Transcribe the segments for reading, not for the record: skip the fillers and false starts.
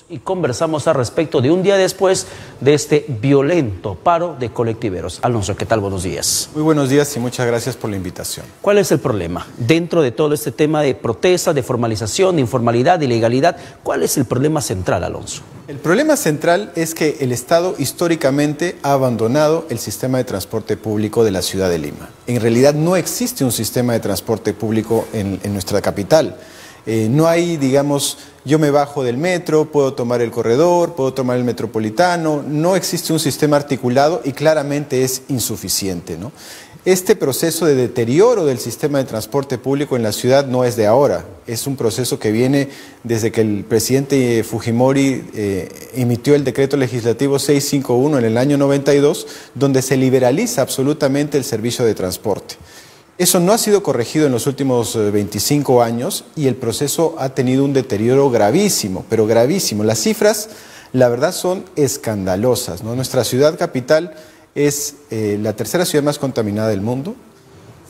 Y conversamos al respecto de un día después de este violento paro de colectiveros. Alonso, ¿qué tal? Buenos días. Muy buenos días y muchas gracias por la invitación. ¿Cuál es el problema? Dentro de todo este tema de protesta, de formalización, de informalidad, de ilegalidad, ¿cuál es el problema central, Alonso? El problema central es que el Estado históricamente ha abandonado el sistema de transporte público de la ciudad de Lima. En realidad no existe un sistema de transporte público en nuestra capital. No hay, digamos, yo me bajo del metro, puedo tomar el corredor, puedo tomar el metropolitano, no existe un sistema articulado y claramente es insuficiente, ¿no? Este proceso de deterioro del sistema de transporte público en la ciudad no es de ahora, es un proceso que viene desde que el presidente Fujimori emitió el decreto legislativo 651 en el año 92, donde se liberaliza absolutamente el servicio de transporte. Eso no ha sido corregido en los últimos 25 años y el proceso ha tenido un deterioro gravísimo, pero gravísimo. Las cifras, la verdad, son escandalosas, ¿no? Nuestra ciudad capital es la tercera ciudad más contaminada del mundo.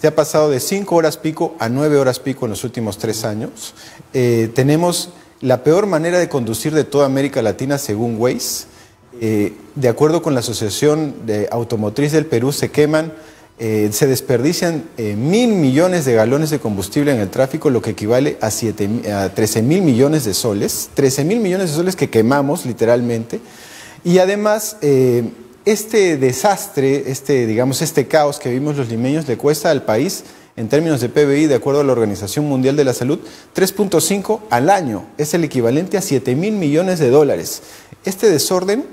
Se ha pasado de 5 horas pico a 9 horas pico en los últimos 3 años. Tenemos la peor manera de conducir de toda América Latina según Waze. De acuerdo con la Asociación de Automotriz del Perú, se desperdician 1.000 millones de galones de combustible en el tráfico, lo que equivale a 13.000 millones de soles. 13.000 millones de soles que quemamos literalmente. Y además, este desastre, este caos que vimos los limeños le cuesta al país, en términos de PBI, de acuerdo a la Organización Mundial de la Salud, 3.5 al año. Es el equivalente a 7.000 millones de dólares. Este desorden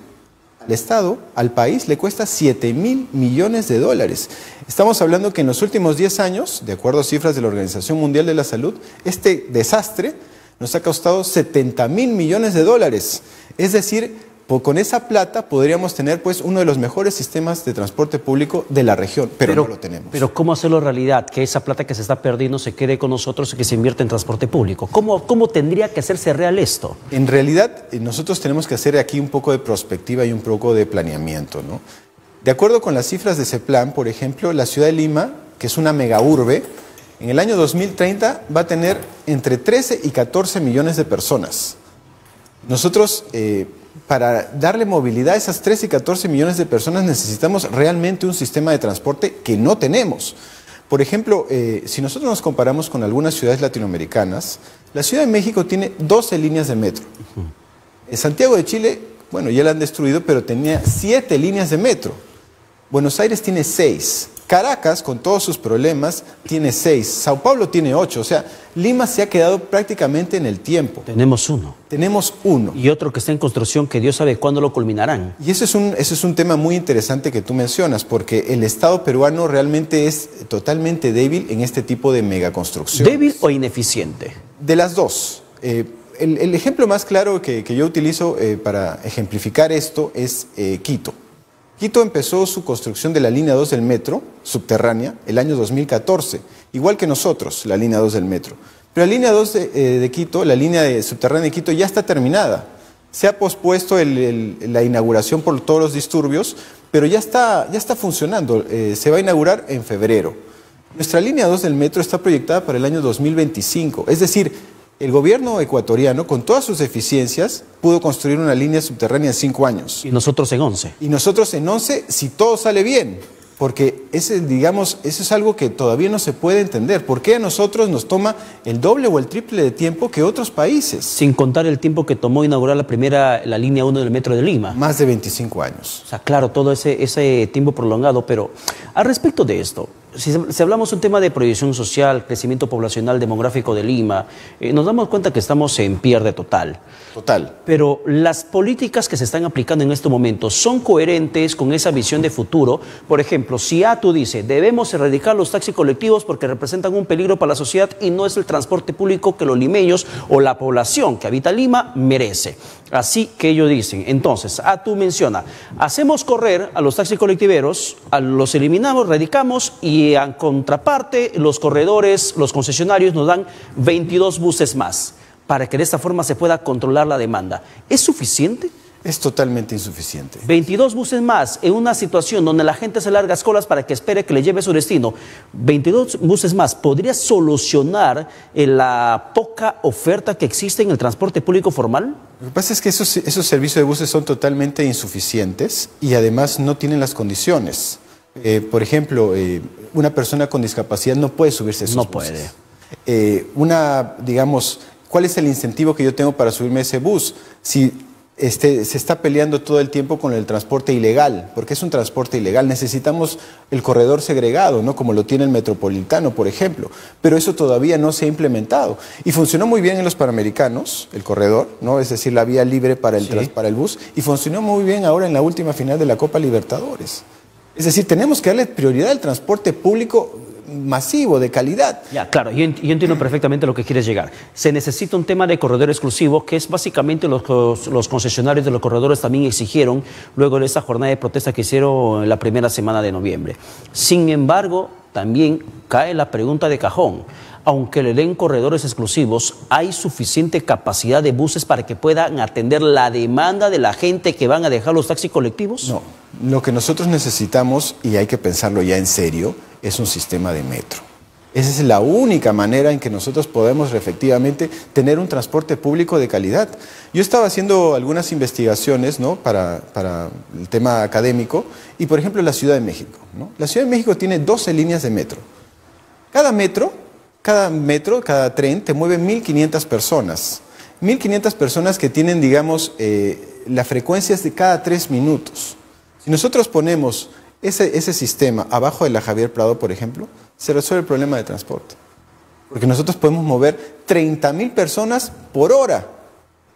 al Estado, al país, le cuesta 7.000 millones de dólares. Estamos hablando que en los últimos 10 años, de acuerdo a cifras de la Organización Mundial de la Salud, este desastre nos ha costado 70.000 millones de dólares. Es decir, con esa plata podríamos tener pues uno de los mejores sistemas de transporte público de la región, pero no lo tenemos. Pero ¿cómo hacerlo realidad? Que esa plata que se está perdiendo se quede con nosotros y que se invierta en transporte público. ¿Cómo tendría que hacerse real esto? En realidad, nosotros tenemos que hacer aquí un poco de prospectiva y un poco de planeamiento, ¿no? De acuerdo con las cifras de ese plan, por ejemplo, la ciudad de Lima, que es una megaurbe, en el año 2030 va a tener entre 13 y 14 millones de personas. Nosotros, para darle movilidad a esas 13 y 14 millones de personas necesitamos realmente un sistema de transporte que no tenemos. Por ejemplo, si nosotros nos comparamos con algunas ciudades latinoamericanas, la Ciudad de México tiene 12 líneas de metro. Santiago de Chile, bueno, ya la han destruido, pero tenía 7 líneas de metro. Buenos Aires tiene 6. Caracas, con todos sus problemas, tiene 6. Sao Paulo tiene 8. O sea, Lima se ha quedado prácticamente en el tiempo. Tenemos uno. Tenemos uno. Y otro que está en construcción que Dios sabe cuándo lo culminarán. Y ese es un tema muy interesante que tú mencionas, porque el Estado peruano realmente es totalmente débil en este tipo de megaconstrucciones. ¿Débil o ineficiente? De las dos. El ejemplo más claro que yo utilizo para ejemplificar esto es Quito. Quito empezó su construcción de la línea 2 del metro subterránea el año 2014, igual que nosotros, la línea 2 del metro. Pero la línea 2 de Quito, la línea subterránea de Quito ya está terminada. Se ha pospuesto la inauguración por todos los disturbios, pero ya está funcionando. Se va a inaugurar en febrero. Nuestra línea 2 del metro está proyectada para el año 2025, es decir, el gobierno ecuatoriano, con todas sus deficiencias, pudo construir una línea subterránea en 5 años. Y nosotros en 11. Y nosotros en 11, si todo sale bien. Porque eso es algo que todavía no se puede entender. ¿Por qué a nosotros nos toma el doble o el triple de tiempo que otros países? Sin contar el tiempo que tomó inaugurar la línea 1 del metro de Lima. Más de 25 años. O sea, claro, todo ese tiempo prolongado. Pero al respecto de esto, si hablamos un tema de proyección social, crecimiento poblacional demográfico de Lima, nos damos cuenta que estamos en pierde total. Total. Pero las políticas que se están aplicando en este momento son coherentes con esa visión de futuro. Por ejemplo, si tú dices, debemos erradicar los taxis colectivos porque representan un peligro para la sociedad y no es el transporte público que los limeños o la población que habita Lima merece. Así que ellos dicen, entonces, tú menciona, hacemos correr a los taxis colectiveros, los eliminamos, radicamos y en contraparte los corredores, los concesionarios nos dan 22 buses más para que de esta forma se pueda controlar la demanda. ¿Es suficiente? Es totalmente insuficiente. 22 buses más en una situación donde la gente se larga colas para que espere que le lleve su destino. 22 buses más, ¿podría solucionar la poca oferta que existe en el transporte público formal? Lo que pasa es que esos servicios de buses son totalmente insuficientes y además no tienen las condiciones. Por ejemplo, una persona con discapacidad no puede subirse a esos buses. Digamos, ¿cuál es el incentivo que yo tengo para subirme a ese bus? Si se está peleando todo el tiempo con el transporte ilegal, porque es un transporte ilegal. Necesitamos el corredor segregado, ¿no? Como lo tiene el Metropolitano, por ejemplo. Pero eso todavía no se ha implementado. Y funcionó muy bien en los Panamericanos, el corredor, ¿no? Es decir, la vía libre para el bus. Y funcionó muy bien ahora en la última final de la Copa Libertadores. Es decir, tenemos que darle prioridad al transporte público masivo, de calidad. Ya, claro, yo entiendo perfectamente lo que quieres llegar. Se necesita un tema de corredor exclusivo, que es básicamente los concesionarios de los corredores también exigieron luego de esa jornada de protesta que hicieron en la primera semana de noviembre. Sin embargo, también cae la pregunta de cajón. Aunque le den corredores exclusivos, ¿hay suficiente capacidad de buses para que puedan atender la demanda de la gente que van a dejar los taxis colectivos? No, lo que nosotros necesitamos, y hay que pensarlo ya en serio, es un sistema de metro. Esa es la única manera en que nosotros podemos efectivamente tener un transporte público de calidad. Yo estaba haciendo algunas investigaciones, ¿no? para el tema académico, y por ejemplo la Ciudad de México, ¿no? La Ciudad de México tiene 12 líneas de metro. Cada tren te mueve 1.500 personas. 1.500 personas que tienen, digamos, la frecuencia es de cada 3 minutos. Si nosotros ponemos ese sistema abajo de la Javier Prado, por ejemplo, se resuelve el problema de transporte. Porque nosotros podemos mover 30.000 personas por hora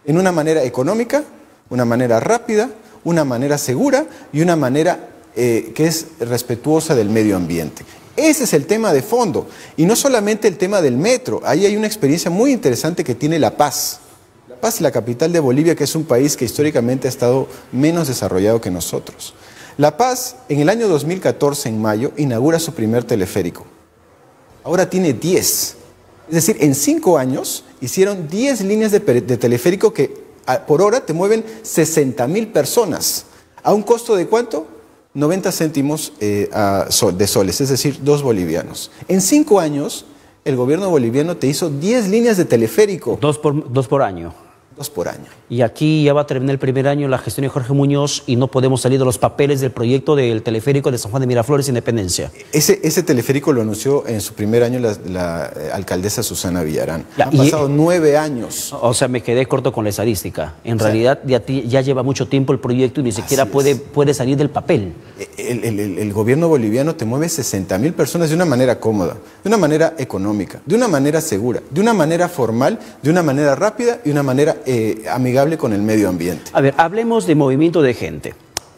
en una manera económica, una manera rápida, una manera segura y una manera que es respetuosa del medio ambiente. Ese es el tema de fondo. Y no solamente el tema del metro. Ahí hay una experiencia muy interesante que tiene La Paz. La Paz es la capital de Bolivia, que es un país que históricamente ha estado menos desarrollado que nosotros. La Paz, en el año 2014, en mayo, inaugura su primer teleférico. Ahora tiene 10. Es decir, en 5 años hicieron 10 líneas de teleférico que por hora te mueven 60.000 personas. ¿A un costo de cuánto? 90 céntimos de soles, es decir, 2 bolivianos. En 5 años, el gobierno boliviano te hizo 10 líneas de teleférico. 2 por año. 2 por año. Y aquí ya va a terminar el primer año la gestión de Jorge Muñoz y no podemos salir de los papeles del proyecto del teleférico de San Juan de Miraflores, Independencia. Ese teleférico lo anunció en su primer año la alcaldesa Susana Villarán. Han pasado 9 años. O sea, me quedé corto con la estadística. En realidad ya lleva mucho tiempo el proyecto y ni siquiera puede salir del papel. El gobierno boliviano te mueve 60.000 personas de una manera cómoda, de una manera económica, de una manera segura, de una manera formal, de una manera rápida y de una manera amigable con el medio ambiente. A ver, hablemos de movimiento de gente.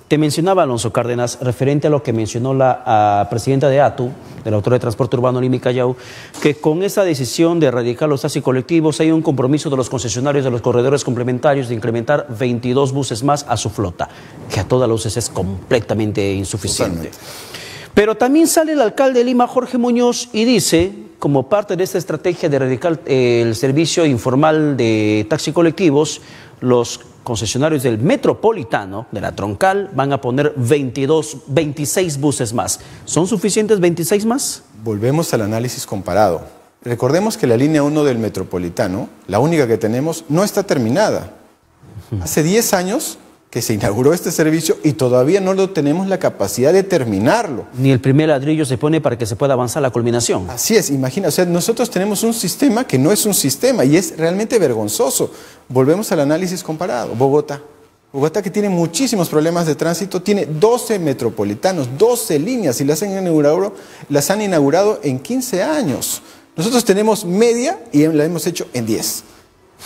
Te mencionaba Alonso Cárdenas, referente a lo que mencionó la presidenta de ATU, de la Autoridad de Transporte Urbano Lima y Callao, que con esa decisión de erradicar los taxis colectivos hay un compromiso de los concesionarios de los corredores complementarios de incrementar 22 buses más a su flota, que a todas luces es completamente insuficiente. Totalmente. Pero también sale el alcalde de Lima, Jorge Muñoz, y dice, como parte de esta estrategia de erradicar el servicio informal de taxis colectivos, los concesionarios del Metropolitano, de la Troncal, van a poner 26 buses más. ¿Son suficientes 26 más? Volvemos al análisis comparado. Recordemos que la línea 1 del Metropolitano, la única que tenemos, no está terminada. Hace 10 años que se inauguró este servicio y todavía no tenemos la capacidad de terminarlo. Ni el primer ladrillo se pone para que se pueda avanzar la culminación. Así es, imagina, o sea, nosotros tenemos un sistema que no es un sistema y es realmente vergonzoso. Volvemos al análisis comparado. Bogotá, que tiene muchísimos problemas de tránsito, tiene 12 metropolitanos, 12 líneas y las han inaugurado en 15 años. Nosotros tenemos media y la hemos hecho en 10.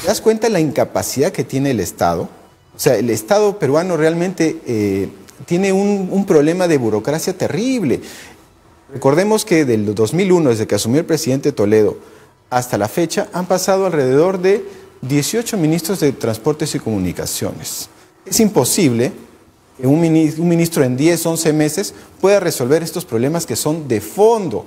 ¿Te das cuenta de la incapacidad que tiene el Estado? O sea, el Estado peruano realmente tiene un problema de burocracia terrible. Recordemos que del 2001, desde que asumió el presidente Toledo, hasta la fecha han pasado alrededor de 18 ministros de Transportes y Comunicaciones. Es imposible que un ministro en 10, 11 meses pueda resolver estos problemas que son de fondo.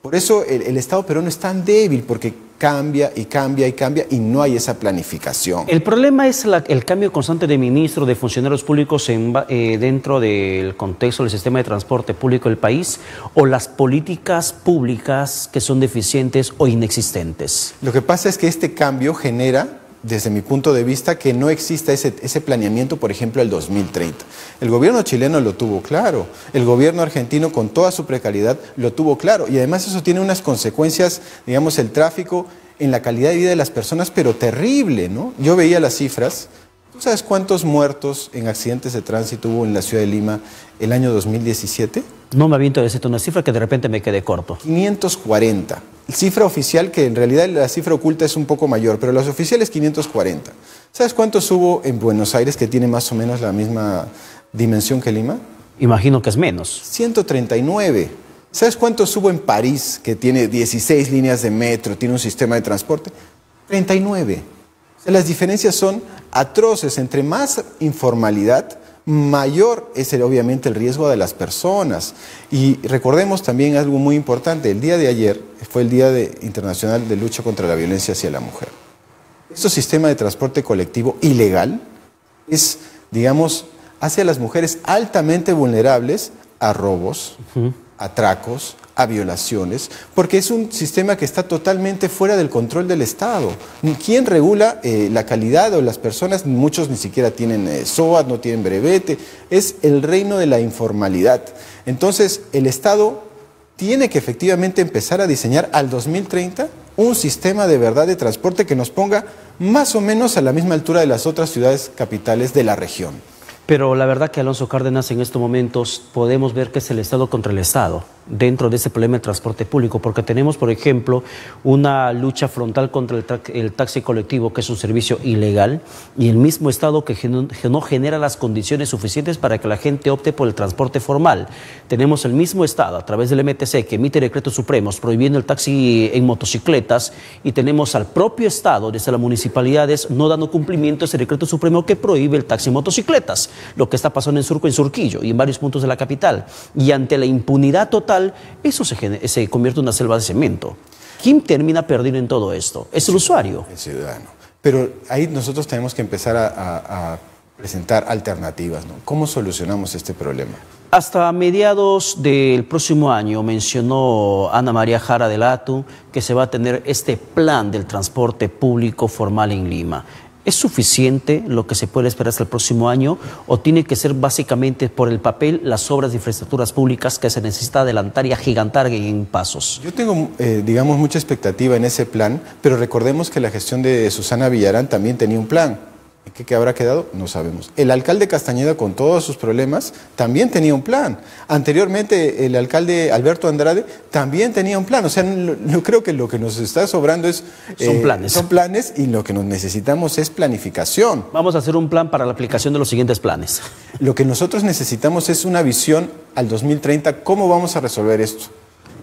Por eso el Estado peruano es tan débil, porque cambia y cambia y cambia y no hay esa planificación. El problema es el cambio constante de ministros, de funcionarios públicos dentro del contexto del sistema de transporte público del país, o las políticas públicas que son deficientes o inexistentes. Lo que pasa es que este cambio genera, desde mi punto de vista, que no exista ese planeamiento, por ejemplo, el 2030. El gobierno chileno lo tuvo claro, el gobierno argentino con toda su precariedad lo tuvo claro, y además eso tiene unas consecuencias, digamos, el tráfico en la calidad de vida de las personas, pero terrible, ¿no? Yo veía las cifras. ¿Tú sabes cuántos muertos en accidentes de tránsito hubo en la ciudad de Lima el año 2017? No me aviento a decirte una cifra que de repente me quede corto. 540. Cifra oficial, que en realidad la cifra oculta es un poco mayor, pero las oficiales 540. ¿Sabes cuántos hubo en Buenos Aires, que tiene más o menos la misma dimensión que Lima? Imagino que es menos. 139. ¿Sabes cuántos hubo en París, que tiene 16 líneas de metro, tiene un sistema de transporte? 39. O sea, las diferencias son atroces. Entre más informalidad, mayor es obviamente el riesgo de las personas. Y recordemos también algo muy importante. El día de ayer fue el Día Internacional de Lucha contra la Violencia hacia la Mujer. Este sistema de transporte colectivo ilegal es, digamos, hace a las mujeres altamente vulnerables a robos, atracos, a violaciones, porque es un sistema que está totalmente fuera del control del Estado. ¿Quién regula la calidad de las personas? Muchos ni siquiera tienen SOAT, no tienen brevete. Es el reino de la informalidad. Entonces, el Estado tiene que efectivamente empezar a diseñar al 2030 un sistema de verdad de transporte que nos ponga más o menos a la misma altura de las otras ciudades capitales de la región. Pero la verdad que, Alonso Cárdenas, en estos momentos podemos ver que es el Estado contra el Estado dentro de ese problema del transporte público, porque tenemos, por ejemplo, una lucha frontal contra el taxi colectivo, que es un servicio ilegal, y el mismo Estado que no genera las condiciones suficientes para que la gente opte por el transporte formal. Tenemos el mismo Estado, a través del MTC, que emite decretos supremos prohibiendo el taxi en motocicletas, y tenemos al propio Estado, desde las municipalidades, no dando cumplimiento a ese decreto supremo que prohíbe el taxi en motocicletas, lo que está pasando en Surco, en Surquillo y en varios puntos de la capital. Y ante la impunidad total, eso se convierte en una selva de cemento. ¿Quién termina perdiendo en todo esto? Es el usuario. El ciudadano. Pero ahí nosotros tenemos que empezar a presentar alternativas, ¿no? ¿Cómo solucionamos este problema? Hasta mediados del próximo año mencionó Ana María Jara del Atu que se va a tener este plan del transporte público formal en Lima. ¿Es suficiente lo que se puede esperar hasta el próximo año, o tiene que ser básicamente por el papel las obras de infraestructuras públicas que se necesita adelantar y agigantar en pasos? Yo tengo, digamos, mucha expectativa en ese plan, pero recordemos que la gestión de Susana Villarán también tenía un plan. ¿Qué habrá quedado? No sabemos. El alcalde Castañeda, con todos sus problemas, también tenía un plan. Anteriormente, el alcalde Alberto Andrade también tenía un plan. O sea, no creo que lo que nos está sobrando es... Son planes. Son planes, y lo que nos necesitamos es planificación. Vamos a hacer un plan para la aplicación de los siguientes planes. Lo que nosotros necesitamos es una visión al 2030, ¿cómo vamos a resolver esto?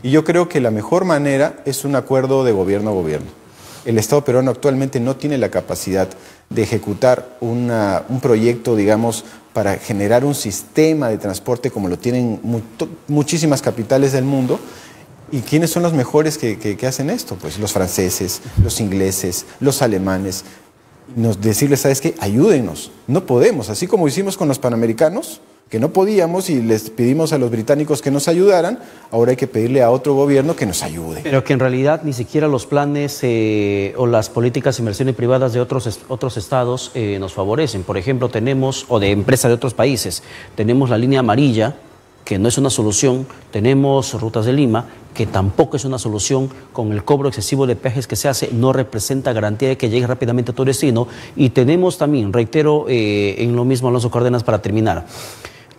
Y yo creo que la mejor manera es un acuerdo de gobierno a gobierno. El Estado peruano actualmente no tiene la capacidad de ejecutar un proyecto, digamos, para generar un sistema de transporte como lo tienen muchísimas capitales del mundo. ¿Y quiénes son los mejores que hacen esto? Pues los franceses, los ingleses, los alemanes. Decirles, ¿sabes qué? Ayúdenos. No podemos, así como hicimos con los panamericanos, que no podíamos y les pedimos a los británicos que nos ayudaran, ahora hay que pedirle a otro gobierno que nos ayude. Pero que en realidad ni siquiera los planes o las políticas de inversiones privadas de otros estados nos favorecen. Por ejemplo, tenemos, o de empresas de otros países, tenemos la línea amarilla, que no es una solución, tenemos Rutas de Lima, que tampoco es una solución, con el cobro excesivo de peajes que se hace, no representa garantía de que llegue rápidamente a tu destino, y tenemos también, reitero, en lo mismo, Alonso Cárdenas, para terminar,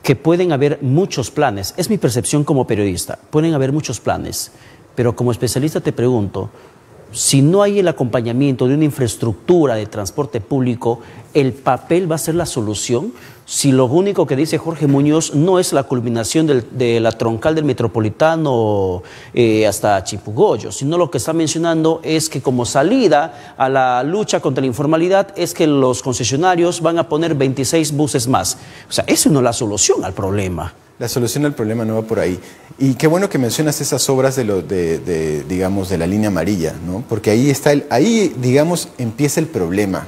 que pueden haber muchos planes. Es mi percepción como periodista, pueden haber muchos planes, pero como especialista te pregunto, si no hay el acompañamiento de una infraestructura de transporte público, ¿el papel va a ser la solución? Si lo único que dice Jorge Muñoz no es la culminación de la troncal del Metropolitano hasta Chipugoyo, sino lo que está mencionando es que como salida a la lucha contra la informalidad es que los concesionarios van a poner 26 buses más. O sea, eso no es la solución al problema. La solución al problema no va por ahí. Y qué bueno que mencionas esas obras digamos, de la línea amarilla, ¿no? Porque ahí, digamos, empieza el problema.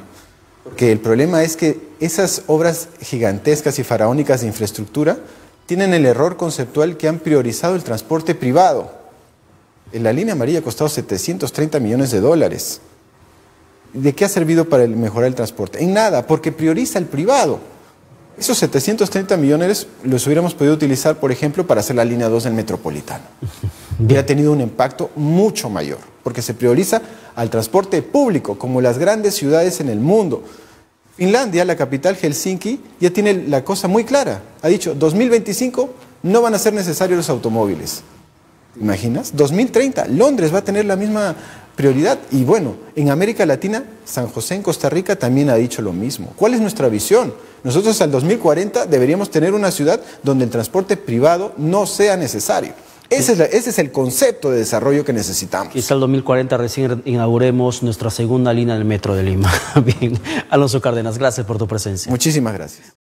Porque el problema es que esas obras gigantescas y faraónicas de infraestructura tienen el error conceptual que han priorizado el transporte privado. La línea amarilla ha costado 730 millones de dólares. ¿De qué ha servido para mejorar el transporte? En nada, porque prioriza el privado. Esos 730 millones los hubiéramos podido utilizar, por ejemplo, para hacer la línea 2 del Metropolitano. Hubiera tenido un impacto mucho mayor, porque se prioriza al transporte público, como las grandes ciudades en el mundo. Finlandia, la capital Helsinki, ya tiene la cosa muy clara. Ha dicho, 2025 no van a ser necesarios los automóviles. ¿Te imaginas? 2030, Londres va a tener la misma prioridad. Y bueno, en América Latina, San José en Costa Rica también ha dicho lo mismo. ¿Cuál es nuestra visión? Nosotros al 2040 deberíamos tener una ciudad donde el transporte privado no sea necesario. Ese es el concepto de desarrollo que necesitamos. Quizá el 2040 recién inauguremos nuestra segunda línea del Metro de Lima. Bien, Alonso Cárdenas, gracias por tu presencia. Muchísimas gracias.